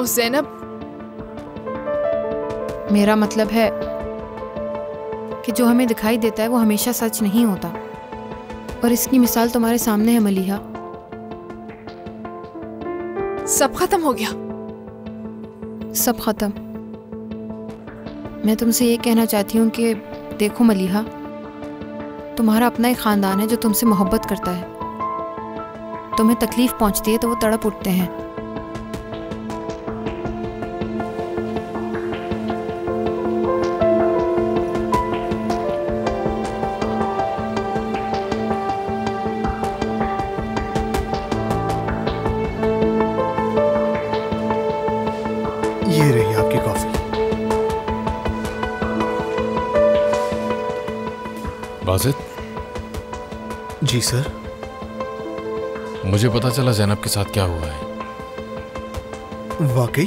ज़ैनब, मेरा मतलब है कि जो हमें दिखाई देता है वो हमेशा सच नहीं होता, और इसकी मिसाल तुम्हारे सामने है मलीहा। सब खत्म हो गया। सब खत्म। मैं तुमसे ये कहना चाहती हूँ कि देखो मलीहा, तुम्हारा अपना एक ख़ानदान है जो तुमसे मोहब्बत करता है। तुम्हें तकलीफ़ पहुँचती है तो वो तड़प उठते हैं। ये रही आपकी कॉफी। बासित? जी सर। मुझे पता चला ज़ैनब के साथ क्या हुआ है। वाकई?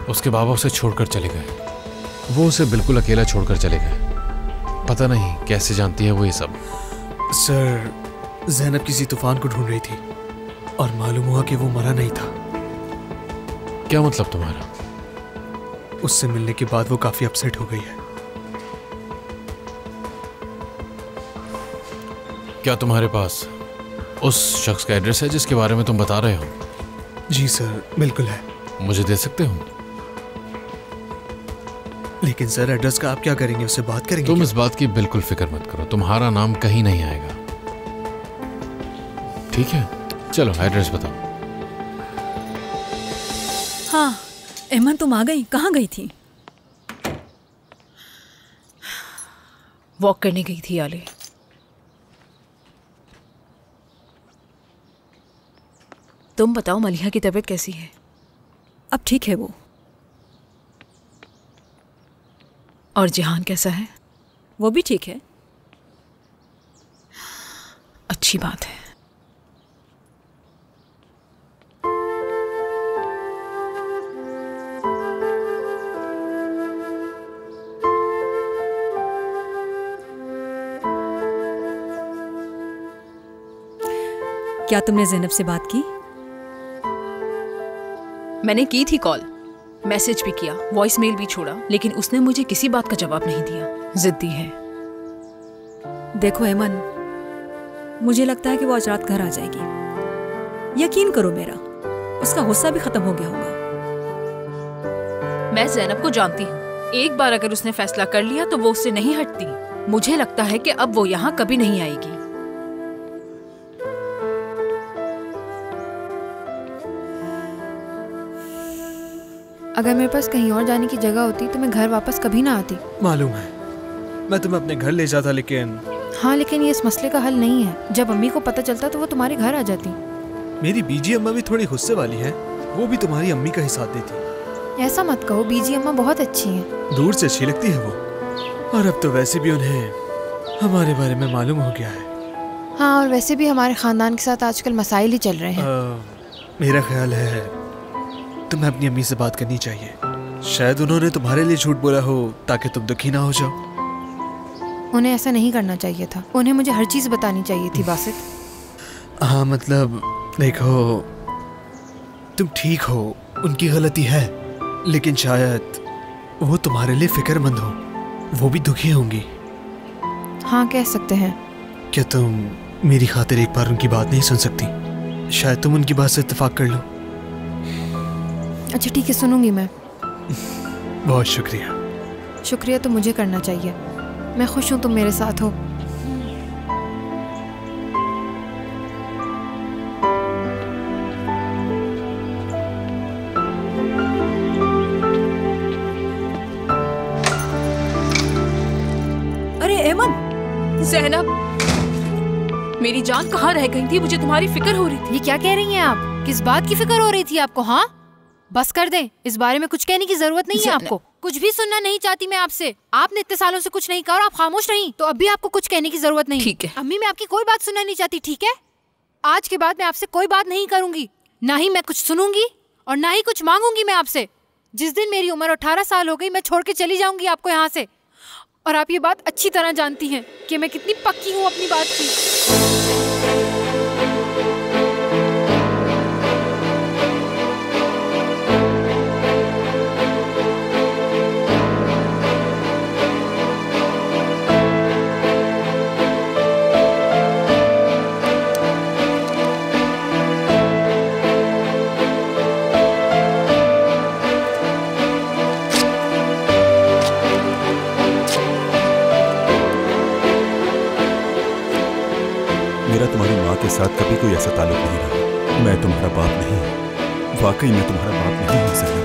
उसके बाबा उसे छोड़कर चले गए। वो उसे बिल्कुल अकेला छोड़कर चले गए। पता नहीं कैसे जानती है वो ये सब। सर, ज़ैनब किसी तूफान को ढूंढ रही थी और मालूम हुआ कि वो मरा नहीं था। क्या मतलब तुम्हारा? उससे मिलने के बाद वो काफी अपसेट हो गई है। क्या तुम्हारे पास उस शख्स का एड्रेस है जिसके बारे में तुम बता रहे हो? जी सर, बिल्कुल है। मुझे दे सकते हो? लेकिन सर, एड्रेस का आप क्या करेंगे? उससे बात करेंगे? तुम इस बात की बिल्कुल फिक्र मत करो, तुम्हारा नाम कहीं नहीं आएगा। ठीक है, चलो एड्रेस बताओ। हाँ एमन, तुम आ गई? कहाँ गई थी? वॉक करने गई थी आले। तुम बताओ मलिहा की तबीयत कैसी है? अब ठीक है वो। और जिहान कैसा है? वो भी ठीक है। अच्छी बात है। क्या तुमने ज़ैनब से बात की? मैंने की थी कॉल, मैसेज भी किया, वॉइस मेल भी छोड़ा, लेकिन उसने मुझे किसी बात का जवाब नहीं दिया। जिद्दी है। देखो एमन, मुझे लगता है कि वो आज रात घर आ जाएगी। यकीन करो मेरा, उसका गुस्सा भी खत्म हो गया होगा। मैं ज़ैनब को जानती हूँ, एक बार अगर उसने फैसला कर लिया तो वो उससे नहीं हटती। मुझे लगता है कि अब वो यहाँ कभी नहीं आएगी। अगर मेरे पास कहीं और जाने की जगह होती तो मैं घर वापस कभी ना आती। मालूम है, मैं तुम्हें अपने घर ले जाता, लेकिन हाँ, लेकिन ये इस मसले का हल नहीं है। जब अम्मी को पता चलता तो वो तुम्हारे घर आ जाती। मेरी बीजी अम्मा भी थोड़ी गुस्से वाली है, वो भी तुम्हारी अम्मी का ही साथ देती। ऐसा मत कहो, बीजी अम्मा बहुत अच्छी हैं। दूर से अच्छी लगती है वो, और अब तो वैसे भी उन्हें हमारे बारे में मालूम हो गया है। हाँ, और वैसे भी हमारे खानदान के साथ आजकल मसाइल ही चल रहे हैं। मेरा ख्याल है तुम्हें अपनी अम्मी से बात करनी चाहिए। शायद उन्होंने तुम्हारे लिए झूठ बोला हो ताकि तुम दुखी ना हो जाओ। उन्हें ऐसा नहीं करना चाहिए था। उन्हें मुझे हर चीज़ बतानी चाहिए थी बासित। हाँ मतलब देखो, तुम ठीक हो, उनकी गलती है, लेकिन शायद वो तुम्हारे लिए फिक्रमंद हो, वो भी दुखी होंगी। हाँ, कह सकते हैं। क्या तुम मेरी खातिर एक बार उनकी बात नहीं सुन सकती? शायद तुम उनकी बात से इत्तेफाक कर लो। अच्छा ठीक है, सुनूंगी मैं। बहुत शुक्रिया। शुक्रिया तो मुझे करना चाहिए। मैं खुश हूँ तुम मेरे साथ हो। अरे एमन! ज़ैनब, मेरी जान कहाँ रह गई थी? मुझे तुम्हारी फिक्र हो रही थी। ये क्या कह रही हैं आप? किस बात की फिक्र हो रही थी आपको? हाँ, बस कर दें, इस बारे में कुछ कहने की जरूरत नहीं है आपको। कुछ भी सुनना नहीं चाहती मैं आपसे। आपने इतने सालों से कुछ नहीं कहा और आप खामोश नहीं, तो अभी आपको कुछ कहने की जरूरत नहीं। ठीक है अम्मी, मैं आपकी कोई बात सुनना नहीं चाहती, ठीक है? आज के बाद मैं आपसे कोई बात नहीं करूंगी, ना ही मैं कुछ सुनूंगी और ना ही कुछ मांगूंगी मैं आपसे। जिस दिन मेरी उम्र 18 साल हो गई, मैं छोड़ के चली जाऊंगी आपको यहाँ से। और आप ये बात अच्छी तरह जानती हैं कि मैं कितनी पक्की हूँ अपनी बात की। के साथ कभी कोई ऐसा ताल्लुक नहीं रहा। मैं तुम्हारा बाप नहीं हूँ, वाकई मैं तुम्हारा बाप नहीं हूँ ज़ैनब।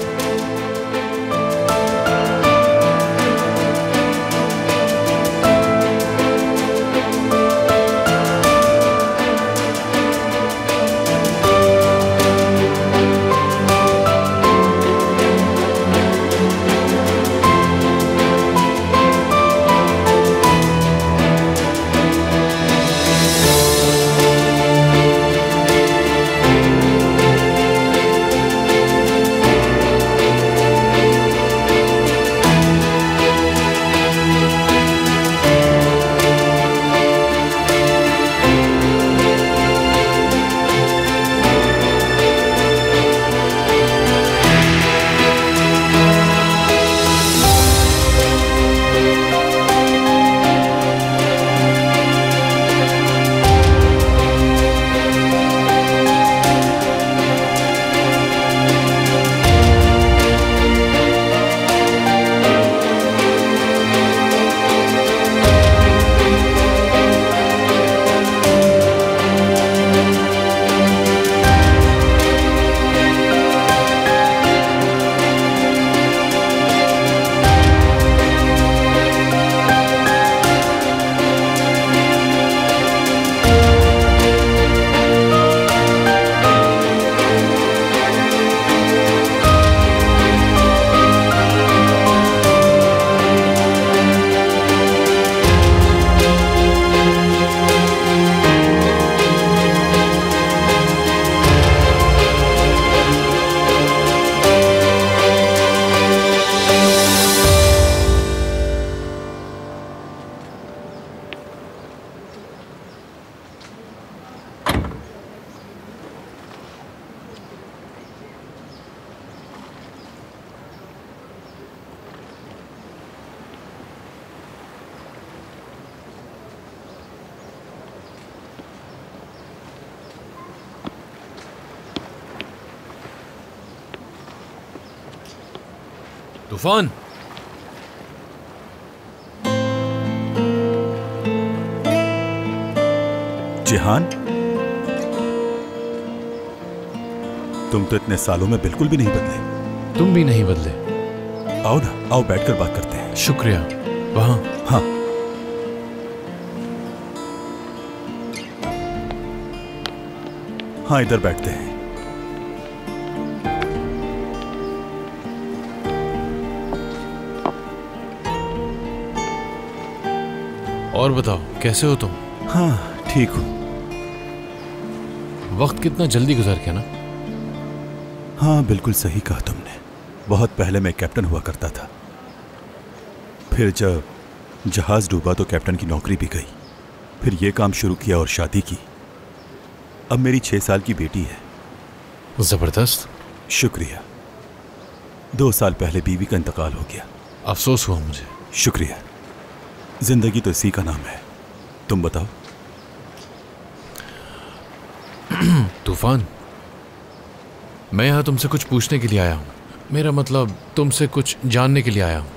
तूफान, जिहान, तुम तो इतने सालों में बिल्कुल भी नहीं बदले। तुम भी नहीं बदले। आओ ना, आओ बैठकर बात करते हैं। शुक्रिया। वहां? हाँ। हाँ, इधर बैठते हैं। और बताओ, कैसे हो तुम? हाँ, ठीक हूं। वक्त कितना जल्दी गुजर गया ना। हाँ, बिल्कुल सही कहा तुमने। बहुत पहले मैं कैप्टन हुआ करता था, फिर जब जहाज डूबा तो कैप्टन की नौकरी भी गई, फिर ये काम शुरू किया और शादी की। अब मेरी 6 साल की बेटी है। जबरदस्त। शुक्रिया। 2 साल पहले बीवी का इंतकाल हो गया। अफसोस हुआ मुझे। शुक्रिया। जिंदगी तो इसी का नाम है। तुम बताओ। तूफान, मैं यहां तुमसे कुछ पूछने के लिए आया हूं। मेरा मतलब तुमसे कुछ जानने के लिए आया हूं।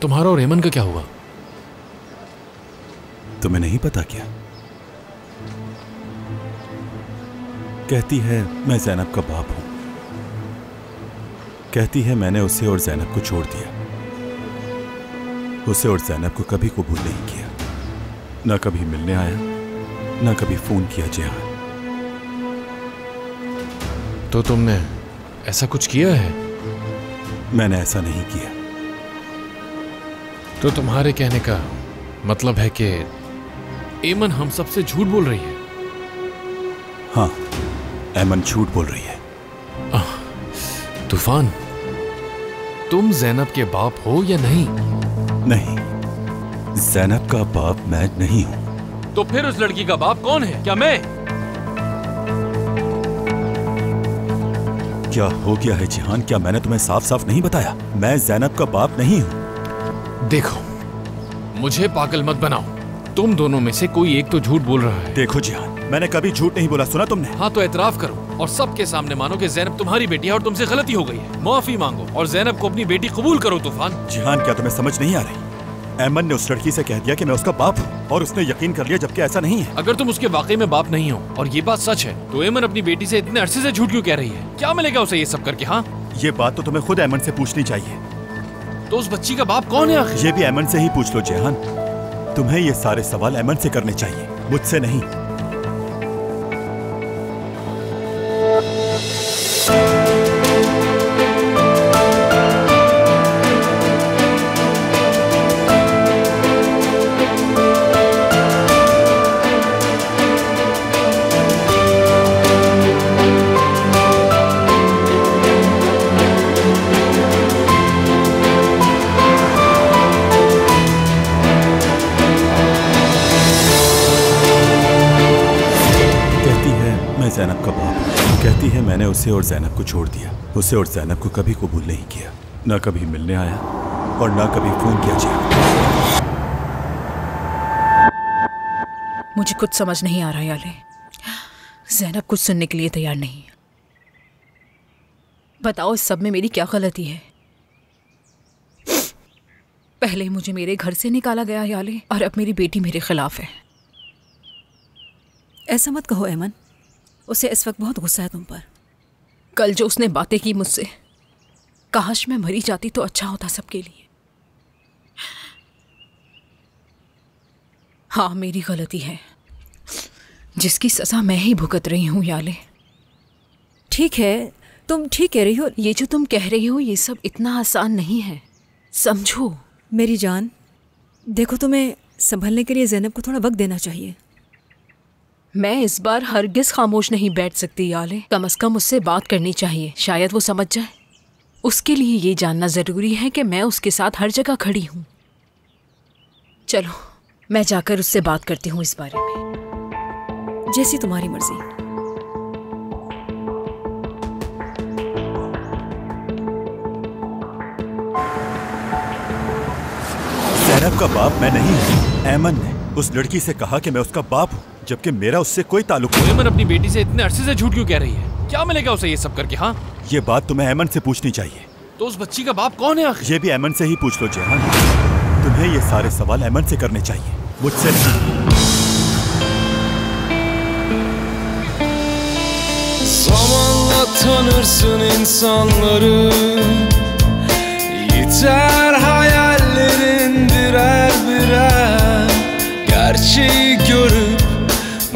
तुम्हारा और एमन का क्या हुआ? तुम्हें नहीं पता क्या? कहती है मैं जैनब का बाप हूं। कहती है मैंने उसे और जैनब को छोड़ दिया। उसे और जैनब को कभी कबूल नहीं किया, ना कभी मिलने आया, ना कभी फोन किया। जिहान, तो तुमने ऐसा कुछ किया है? मैंने ऐसा नहीं किया। तो तुम्हारे कहने का मतलब है कि एमन हम सबसे झूठ बोल रही है? हाँ, एमन झूठ बोल रही है। तूफान, तुम जैनब के बाप हो या नहीं? नहीं, जैनब का बाप मैं नहीं हूं। तो फिर उस लड़की का बाप कौन है? क्या मैं? क्या हो गया है जिहान? क्या मैंने तुम्हें साफ साफ नहीं बताया? मैं जैनब का बाप नहीं हूं। देखो, मुझे पागल मत बनाओ। तुम दोनों में से कोई एक तो झूठ बोल रहा है। देखो जिहान, मैंने कभी झूठ नहीं बोला, सुना तुमने? हाँ, तो एतराफ करो और सबके सामने मानो कि जैनब तुम्हारी बेटी है और तुमसे गलती हो गई है। माफी मांगो और जैनब को अपनी बेटी कबूल करो। तूफान, जिहान, क्या तुम्हें समझ नहीं आ रही? ऐमन ने उस लड़की से कह दिया कि मैं उसका बाप हूँ और उसने यकीन कर लिया, जबकि ऐसा नहीं है। अगर तुम उसके वाकई में बाप नहीं हो और ये बात सच है तो ऐमन अपनी बेटी से इतने अरसे से झूठ क्यों कह रही है? क्या मिलेगा उसे ये सब करके? हाँ, ये बात तो तुम्हें खुद ऐमन से पूछनी चाहिए। तो उस बच्ची का बाप कौन है आखिर? ये भी ऐमन से ही पूछ लो जेहान। तुम्हें ये सारे सवाल ऐमन से करने चाहिए, मुझसे नहीं। ज़ैनब का बाप। कहती है मैंने उसे और ज़ैनब को छोड़ दिया। उसे और ज़ैनब को कभी कबूल नहीं किया, ना कभी मिलने आया और ना कभी फोन किया जाए। मुझे कुछ समझ नहीं आ रहा याले। ज़ैनब कुछ सुनने के लिए तैयार नहीं है। बताओ इस सब में मेरी क्या गलती है? पहले मुझे मेरे घर से निकाला गया याले और अब मेरी बेटी मेरे खिलाफ है। ऐसा मत कहो ऐमन, उसे इस वक्त बहुत गुस्सा है तुम पर। कल जो उसने बातें की मुझसे, काश मैं मरी जाती तो अच्छा होता सबके लिए। हाँ, मेरी गलती है जिसकी सजा मैं ही भुगत रही हूँ याले। ठीक है, तुम ठीक कह रही हो। ये जो तुम कह रही हो ये सब इतना आसान नहीं है, समझो। मेरी जान, देखो तुम्हें संभलने के लिए ज़ैनब को थोड़ा वक्त देना चाहिए। मैं इस बार हरगिज खामोश नहीं बैठ सकती याले। कम से कम उससे बात करनी चाहिए, शायद वो समझ जाए। उसके लिए ये जानना ज़रूरी है कि मैं उसके साथ हर जगह खड़ी हूँ। चलो मैं जाकर उससे बात करती हूँ इस बारे में। जैसी तुम्हारी मर्जी। ज़ैनब का बाप मैं नहीं हूँ। ऐमन ने उस लड़की से कहा कि मैं उसका बाप हूँ, जबकि मेरा उससे कोई ताल्लुक नहीं। ऐमन अपनी बेटी से इतने अरसे से झूठ क्यों कह रही है? क्या मिलेगा उसे ये सब करके? हाँ, ये बात तुम्हें ऐमन से पूछनी चाहिए। तो उस बच्ची का बाप कौन है आखिर? ये भी ऐमन से ही पूछ लो जेहान। तुम्हें ये सारे सवाल ऐमन से करने चाहिए, मुझसे नहीं। Zamanla tanırsın insanları, yiter hayallerin birer birer. Gerçeği görüp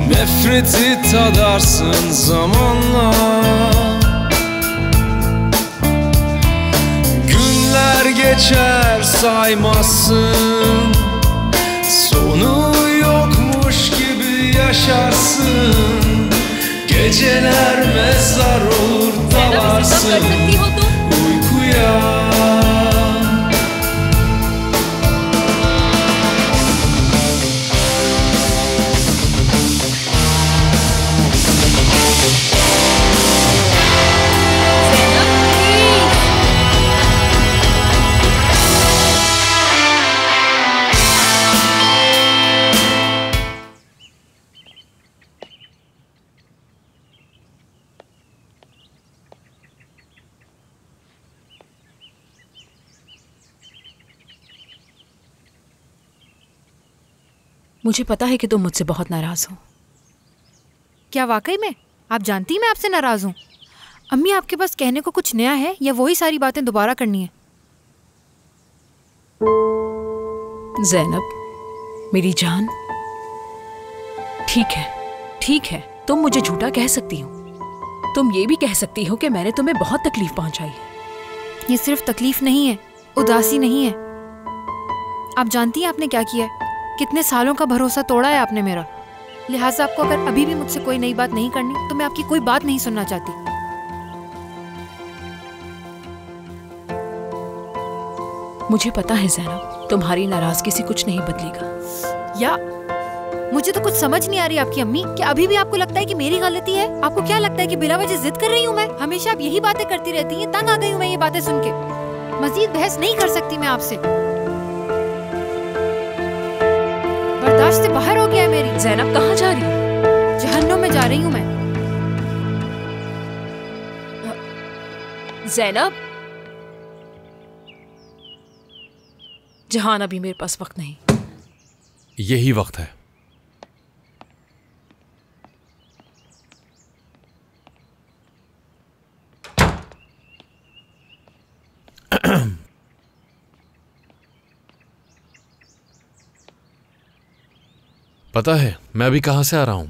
nefreti tadarsın zamanla. Günler geçer saymazsın, sonu yokmuş gibi yaşarsın. Geceler mezar olur dalarsın uykuya. मुझे पता है कि तुम मुझसे बहुत नाराज हो। क्या वाकई में? आप जानती मैं आपसे नाराज हूँ? अम्मी, आपके पास कहने को कुछ नया है या वही सारी बातें दोबारा करनी है? ज़ैनब मेरी जान, ठीक है, तुम मुझे झूठा कह सकती हो। तुम ये भी कह सकती हो कि मैंने तुम्हें बहुत तकलीफ पहुंचाई है। ये सिर्फ तकलीफ नहीं है, उदासी नहीं है। आप जानती हैं आपने क्या किया है? कितने सालों का भरोसा तोड़ा है आपने मेरा। लिहाजा आपको अगर अभी भी मुझसे कोई नई बात नहीं करनी तो मैं आपकी कोई बात नहीं सुनना चाहती। मुझे पता है ज़ैनब, तुम्हारी नाराजगी से कुछ नहीं बदलेगा। या मुझे तो कुछ समझ नहीं आ रही आपकी अम्मी। क्या अभी भी आपको लगता है कि मेरी गलती है? आपको क्या लगता है कि बिला वजह जिद कर रही हूँ मैं? हमेशा आप यही बातें करती रहती हैं। तंग आ गई हूँ मैं ये बातें सुन के। मजीद बहस नहीं कर सकती मैं आपसे। बर्दाश्त से बाहर हो गया है मेरी। ज़ैनब कहाँ जा रही है? जहन्नुम में जा रही हूँ मैं। ज़ैनब, जहान, अभी मेरे पास वक्त नहीं। यही वक्त है। पता है मैं अभी कहां से आ रहा हूं?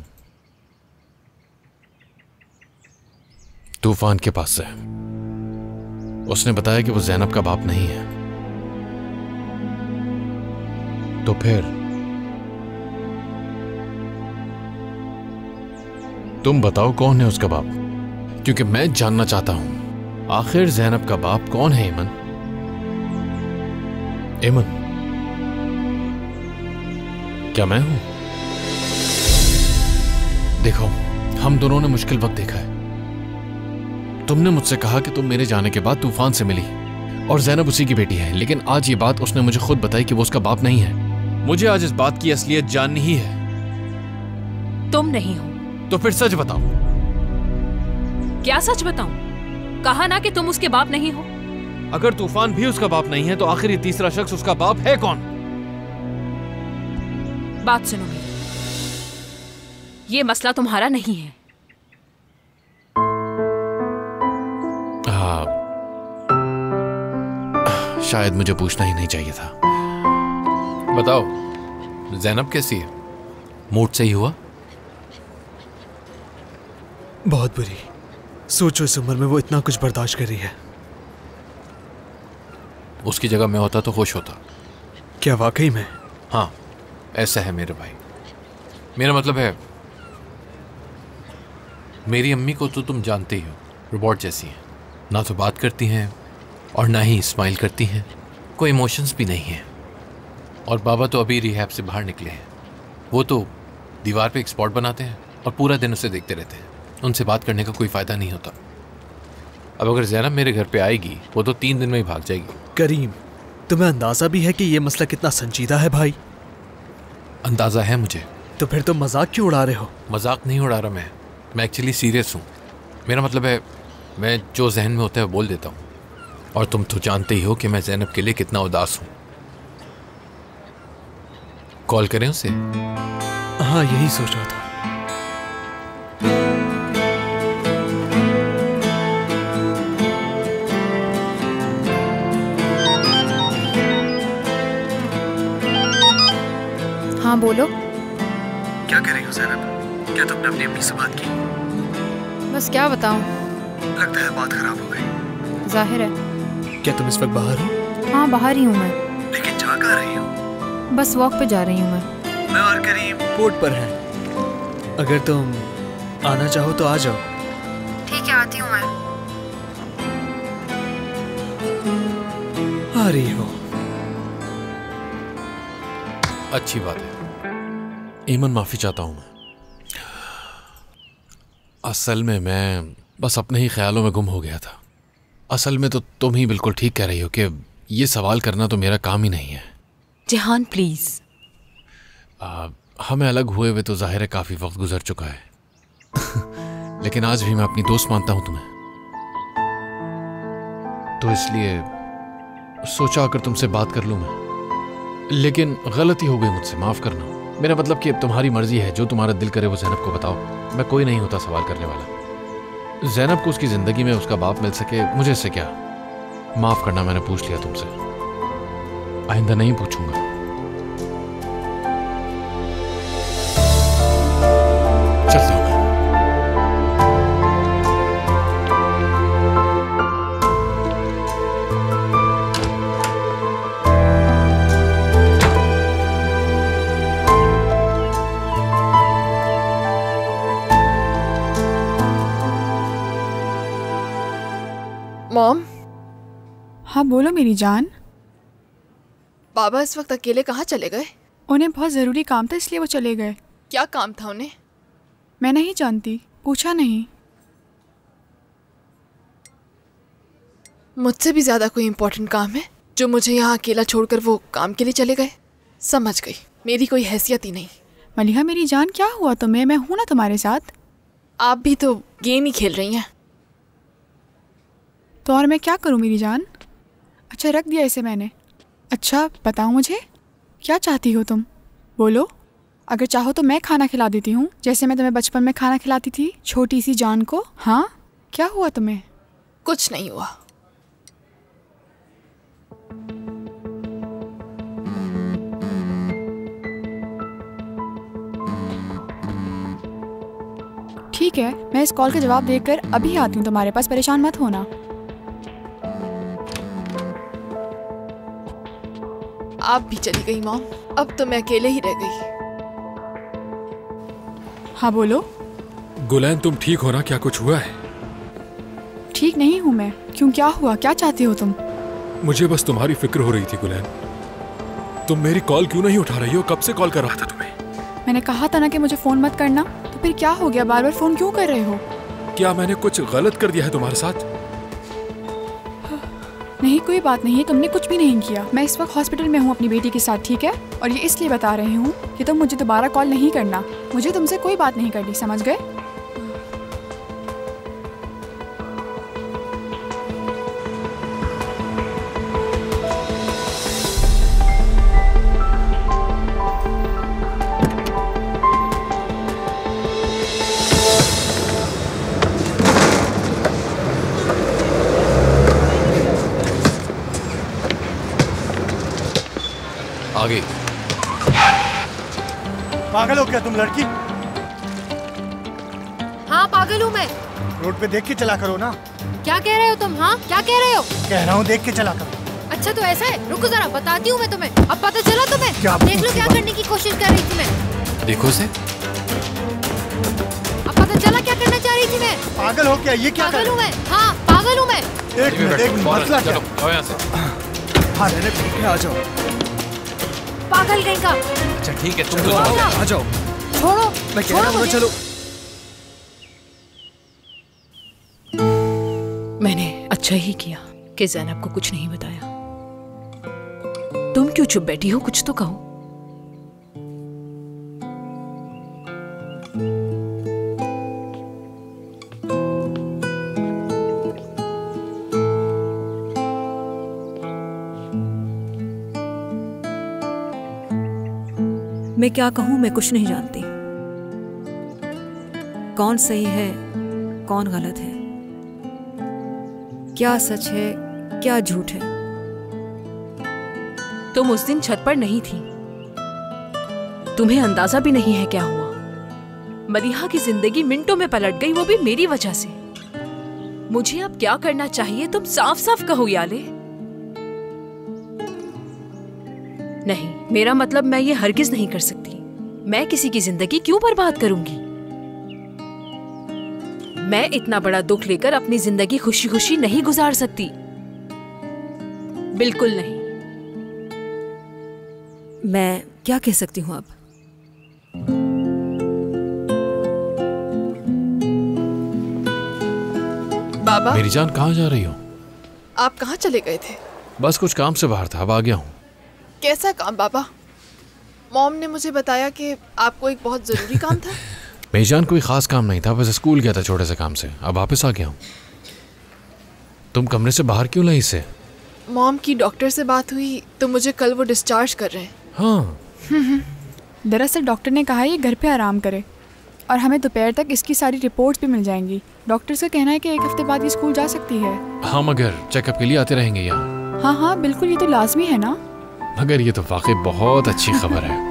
तूफान के पास से। उसने बताया कि वो ज़ैनब का बाप नहीं है। तो फिर तुम बताओ कौन है उसका बाप? क्योंकि मैं जानना चाहता हूं आखिर ज़ैनब का बाप कौन है। एमन, एमन, क्या मैं हूं? देखो, हम दोनों ने मुश्किल वक्त देखा है। तुमने मुझसे कहा कि तुम मेरे जाने के बाद तूफान से मिली और ज़ैनब उसी की बेटी है, लेकिन आज ये बात उसने मुझे खुद बताई कि वो उसका बाप नहीं है। मुझे आज इस बात की असलियत जाननी ही है। तुम नहीं हो तो फिर सच बताओ। क्या सच बताऊं? कहा ना कि तुम उसके बाप नहीं हो। अगर तूफान भी उसका बाप नहीं है तो आखिर ये तीसरा शख्स उसका बाप है कौन? बात सुनो मेरी, ये मसला तुम्हारा नहीं है। शायद मुझे पूछना ही नहीं चाहिए था। बताओ, ज़ैनब कैसी है? मूड सही हुआ? बहुत बुरी। सोचो इस उम्र में वो इतना कुछ बर्दाश्त कर रही है। उसकी जगह मैं होता तो खुश होता। क्या वाकई में? हाँ, ऐसा है मेरे भाई। मेरा मतलब है, मेरी अम्मी को तो तुम जानते ही हो, रोबोट जैसी हैं। ना तो बात करती हैं और ना ही स्माइल करती हैं, कोई इमोशंस भी नहीं है। और बाबा तो अभी रिहैब से बाहर निकले हैं। वो तो दीवार पे एक स्पॉट बनाते हैं और पूरा दिन उसे देखते रहते हैं। उनसे बात करने का कोई फ़ायदा नहीं होता। अब अगर ज़ैनब मेरे घर पे आएगी, वो तो 3 दिन में ही भाग जाएगी। करीम, तुम्हें अंदाज़ा भी है कि ये मसला कितना संजीदा है भाई? अंदाज़ा है मुझे। तो फिर तुम मजाक क्यों उड़ा रहे हो? मजाक नहीं उड़ा रहा मैं एक्चुअली सीरियस हूँ। मेरा मतलब है, मैं जो जहन में होता है वो बोल देता हूँ। और तुम तो जानते ही हो कि मैं ज़ैनब के लिए कितना उदास हूँ। कॉल करें उसे? हाँ, यही सोच रहा था। हाँ बोलो। क्या कर रही हो ज़ैनब? क्या तुमने अपनी अम्मी से बात की? बस क्या बताऊं, लगता है बात खराब हो गई। जाहिर है। क्या तुम इस वक्त बाहर हो? हाँ बाहर ही हूँ मैं। लेकिन जा कहाँ रही हो? बस वॉक पे जा रही हूँ मैं। मैं और करीम पोर्ट पर हैं। अगर तुम आना चाहो तो आ जाओ। ठीक है, आती हूँ मैं। आ रही हो? अच्छी बात है। ईमन, माफ़ी चाहता हूँ मैं। असल में मैं बस अपने ही ख्यालों में गुम हो गया था। असल में तो तुम ही बिल्कुल ठीक कह रही हो कि ये सवाल करना तो मेरा काम ही नहीं है। जहान प्लीज। हमें अलग हुए हुए तो जाहिर है काफ़ी वक्त गुजर चुका है लेकिन आज भी मैं अपनी दोस्त मानता हूँ तुम्हें। तो इसलिए सोचा अगर तुमसे बात कर लूँ मैं। लेकिन गलती हो गई मुझसे, माफ़ करना। मेरा मतलब कि अब तुम्हारी मर्जी है, जो तुम्हारा दिल करे वो ज़ैनब को बताओ। मैं कोई नहीं होता सवाल करने वाला। ज़ैनब को उसकी ज़िंदगी में उसका बाप मिल सके, मुझे इससे क्या। माफ़ करना, मैंने पूछ लिया तुमसे, आइंदा नहीं पूछूंगा। चलता हूँ मैं। मॉम। हाँ बोलो मेरी जान। बाबा इस वक्त अकेले कहाँ चले गए? उन्हें बहुत ज़रूरी काम था इसलिए वो चले गए। क्या काम था उन्हें? मैं नहीं जानती, पूछा नहीं। मुझसे भी ज़्यादा कोई इम्पोर्टेंट काम है जो मुझे यहाँ अकेला छोड़कर वो काम के लिए चले गए? समझ गई, मेरी कोई हैसियत ही नहीं। मलिहा मेरी जान, क्या हुआ तुम्हें? मैं हूँ ना तुम्हारे साथ। आप भी तो गेम ही खेल रही हैं। तो और मैं क्या करूँ मेरी जान? अच्छा रख दिया इसे मैंने। अच्छा बताओ मुझे, क्या चाहती हो तुम? बोलो। अगर चाहो तो मैं खाना खिला देती हूँ, जैसे मैं तुम्हें बचपन में खाना खिलाती थी छोटी सी जान को। हाँ, क्या हुआ तुम्हें? कुछ नहीं हुआ। ठीक है, मैं इस कॉल का जवाब देकर अभी आती हूँ तुम्हारे पास, परेशान मत होना। आप भी चली गई मॉम, अब तो मैं अकेले ही रह गई। हाँ बोलो। गुलैन तुम ठीक हो ना? क्या कुछ हुआ है? ठीक नहीं हूँ मैं। क्यों, क्या हुआ? क्या चाहती हो तुम? मुझे बस तुम्हारी फिक्र हो रही थी गुलैन। तुम मेरी कॉल क्यों नहीं उठा रही हो? कब से कॉल कर रहा था तुम्हें। मैंने कहा था ना कि मुझे फोन मत करना, तो फिर क्या हो गया? बार बार फोन क्यों कर रहे हो? क्या मैंने कुछ गलत कर दिया है तुम्हारे साथ? नहीं, कोई बात नहीं है, तुमने कुछ भी नहीं किया। मैं इस वक्त हॉस्पिटल में हूँ अपनी बेटी के साथ, ठीक है? और ये इसलिए बता रही हूँ कि तुम मुझे दोबारा कॉल नहीं करना। मुझे तुमसे कोई बात नहीं करनी, समझ गए? आगे। पागल हो क्या तुम लड़की? हाँ पागल हूँ मैं। रोड पे देख के चला करो ना। क्या कह रहे हो तुम? हाँ क्या कह रहे हो? कह रहा हूँ देख के चला करो। अच्छा तो ऐसा है, रुको जरा बताती हूँ मैं तुम्हें। अब पता चला तुम्हें? क्या देख लो क्या करने की कोशिश कर रही थी मैं। देखो से। अब पता चला क्या करना चाह रही थी मैं। पागल हो क्या? ये क्या पागल हूँ मैं। हाँ पागल हूँ मैं। एक मिनट मसला क्या? हाँ ठीक है, आ जाओ। पागल कहीं का। अच्छा ठीक है, तुम चलो आ जाओ। छोड़ो, मैं कह रहा हूँ चलो। मैंने अच्छा ही किया कि ज़ैनब को कुछ नहीं बताया। तुम क्यों चुप बैठी हो? कुछ तो कहो। मैं क्या कहूँ, मैं कुछ नहीं जानती। कौन सही है, कौन गलत है, क्या सच है, क्या झूठ है। तुम उस दिन छत पर नहीं थी, तुम्हें अंदाजा भी नहीं है क्या हुआ। मलिहा की जिंदगी मिनटों में पलट गई, वो भी मेरी वजह से। मुझे अब क्या करना चाहिए तुम साफ साफ कहो याले। नहीं, मेरा मतलब मैं ये हरगिज नहीं कर सकती। मैं किसी की जिंदगी क्यों बर्बाद करूंगी? मैं इतना बड़ा दुख लेकर अपनी जिंदगी खुशी खुशी नहीं गुजार सकती, बिल्कुल नहीं। मैं क्या कह सकती हूँ अब? बाबा, मेरी जान कहाँ जा रही हो? आप कहाँ चले गए थे? बस कुछ काम से बाहर था, अब आ गया हूँ। कैसा काम बाबा? मॉम ने मुझे बताया कि आपको एक बहुत जरूरी काम था। मेरी जान कोई खास काम नहीं था, बस स्कूल गया था छोटे से काम से, अब वापस आ गया हूँ। तुम कमरे से बाहर क्यों लाई इसे? मॉम की डॉक्टर से बात हुई तो मुझे कल वो डिस्चार्ज कर रहे हैं। हाँ। दरअसल डॉक्टर ने कहा ये घर पे आराम करे और हमें दोपहर तक इसकी सारी रिपोर्ट्स भी मिल जाएंगी। डॉक्टर से कहना है कि 1 हफ्ते बाद ये स्कूल जा सकती है। हाँ, मगर चेकअप के लिए आते रहेंगे यहाँ? हाँ हाँ बिल्कुल, ये तो लाजमी है ना। मगर ये तो वाकई बहुत अच्छी खबर है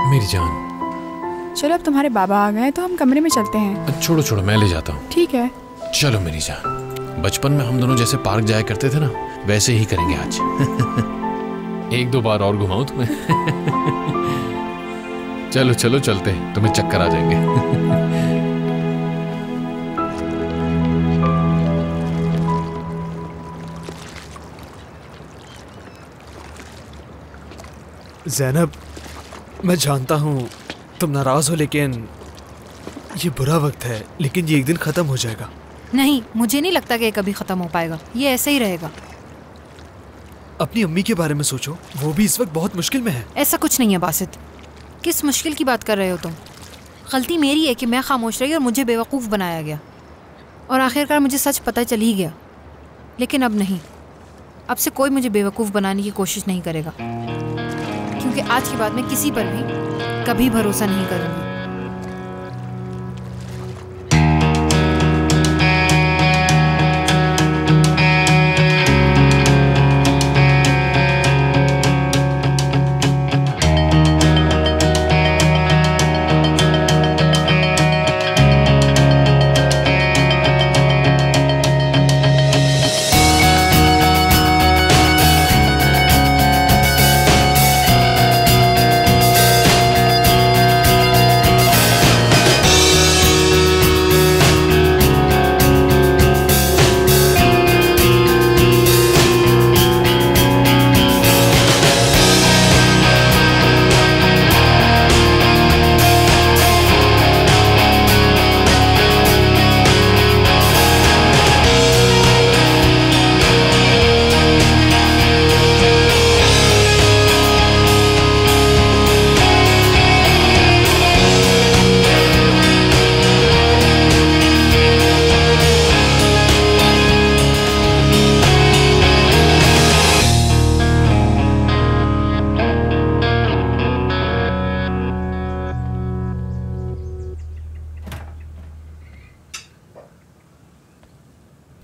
मेरी जान। चलो अब तुम्हारे बाबा आ गए तो हम कमरे में चलते हैं। छोड़ो छोड़ो, मैं ले जाता हूँ। ठीक है चलो मेरी जान, बचपन में हम दोनों जैसे पार्क जाया करते थे ना, वैसे ही करेंगे आज। 1-2 बार और घुमाऊं तुम्हें। चलो चलो चलते हैं, तुम्हें चक्कर आ जाएंगे। ज़ैनब, मैं जानता हूँ तुम नाराज हो, लेकिन ये बुरा वक्त है, लेकिन ये एक दिन खत्म हो जाएगा। नहीं, मुझे नहीं लगता कि ये कभी खत्म हो पाएगा, ये ऐसे ही रहेगा। अपनी अम्मी के बारे में सोचो, वो भी इस वक्त बहुत मुश्किल में है। ऐसा कुछ नहीं है बासित, किस मुश्किल की बात कर रहे हो तुम? गलती मेरी है कि मैं खामोश रही और मुझे बेवकूफ़ बनाया गया, और आखिरकार मुझे सच पता चल ही गया। लेकिन अब नहीं, अब से कोई मुझे बेवकूफ़ बनाने की कोशिश नहीं करेगा, क्योंकि आज के बाद मैं किसी पर भी कभी भरोसा नहीं करूँगी।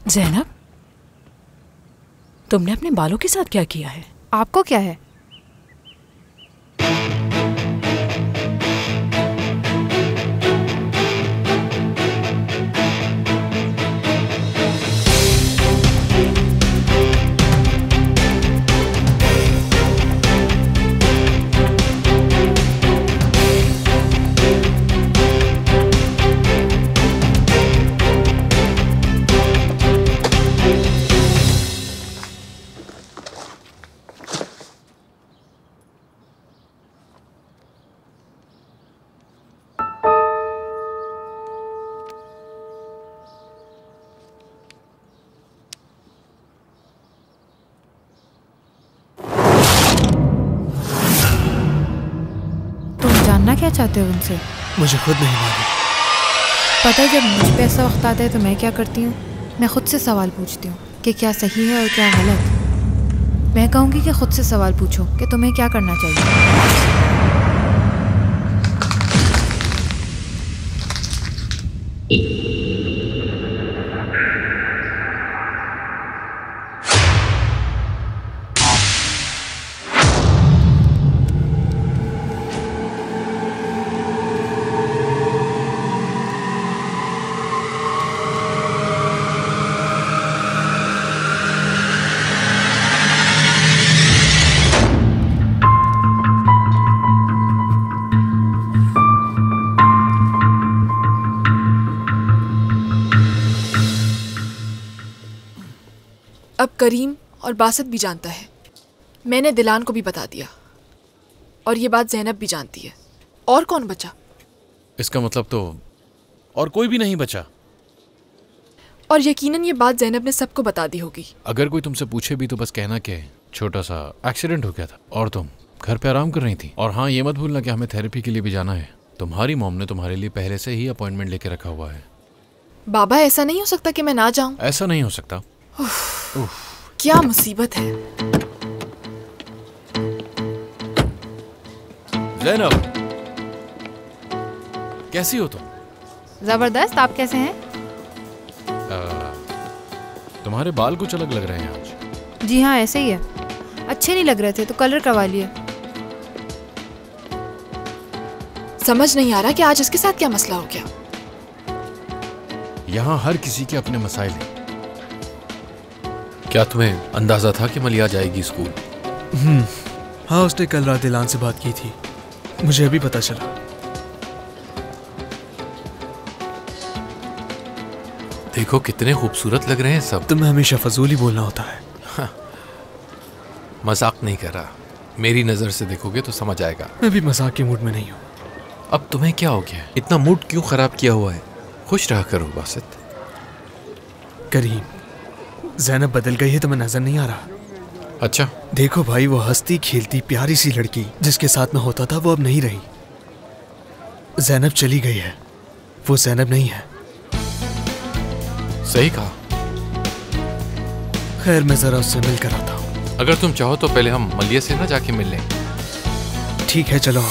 ज़ैनब, तुमने अपने बालों के साथ क्या किया है? आपको क्या है? जानना क्या चाहते हो उनसे? मुझे खुद नहीं मालूम। पता है, जब मुझ पे ऐसा वक्त आता है तो मैं क्या करती हूँ, मैं खुद से सवाल पूछती हूँ कि क्या सही है और क्या गलत। मैं कहूँगी कि खुद से सवाल पूछो कि तुम्हें क्या करना चाहिए। अब करीम और बासत भी जानता है। मैंने दिलान को भी बता दिया और ये बात ज़ैनब भी जानती है। और कौन बचा? इसका मतलब तो और कोई भी नहीं बचा। और यकीनन ये बात ज़ैनब ने सबको बता दी होगी। अगर कोई तुमसे पूछे भी तो बस कहना कि छोटा सा एक्सीडेंट हो गया था और तुम घर पे आराम कर रही थी। और हाँ, ये मत भूलना कि हमें थेरेपी के लिए भी जाना है। तुम्हारी मॉम ने तुम्हारे लिए पहले से ही अपॉइंटमेंट लेके रखा हुआ है। बाबा, ऐसा नहीं हो सकता कि मैं ना जाऊं। ऐसा नहीं हो सकता। क्या मुसीबत है। ज़ैनब, कैसी हो तुम? जबरदस्त। आप कैसे हैं? तुम्हारे बाल कुछ अलग लग रहे हैं आज। जी हाँ, ऐसे ही है। अच्छे नहीं लग रहे थे तो कलर करवा लिए। समझ नहीं आ रहा कि आज इसके साथ क्या मसला हो गया। यहाँ हर किसी के अपने मसाइल हैं। क्या तुम्हें अंदाजा था कि मलिया जाएगी स्कूल? हाँ, उसने कल रात दिलान से बात की थी। मुझे अभी पता चला। देखो कितने खूबसूरत लग रहे हैं सब। तुम्हें हमेशा फजूल ही बोलना होता है। हाँ, मजाक नहीं कर रहा। मेरी नजर से देखोगे तो समझ आएगा। मैं भी मजाक के मूड में नहीं हूँ। अब तुम्हें क्या हो गया? इतना मूड क्यों खराब किया हुआ है? खुश रहा करो बासित। करीम, ज़ैनब बदल गई है, तुम्हें नजर नहीं आ रहा? अच्छा, देखो भाई, वो हंसती खेलती प्यारी सी लड़की जिसके साथ में होता था वो अब नहीं रही। ज़ैनब चली गई है, वो ज़ैनब नहीं है। सही कहा। खैर, मैं जरा उससे मिलकर आता हूँ। अगर तुम चाहो तो पहले हम मलिया से ना जाके मिल लें। ठीक है, चलो।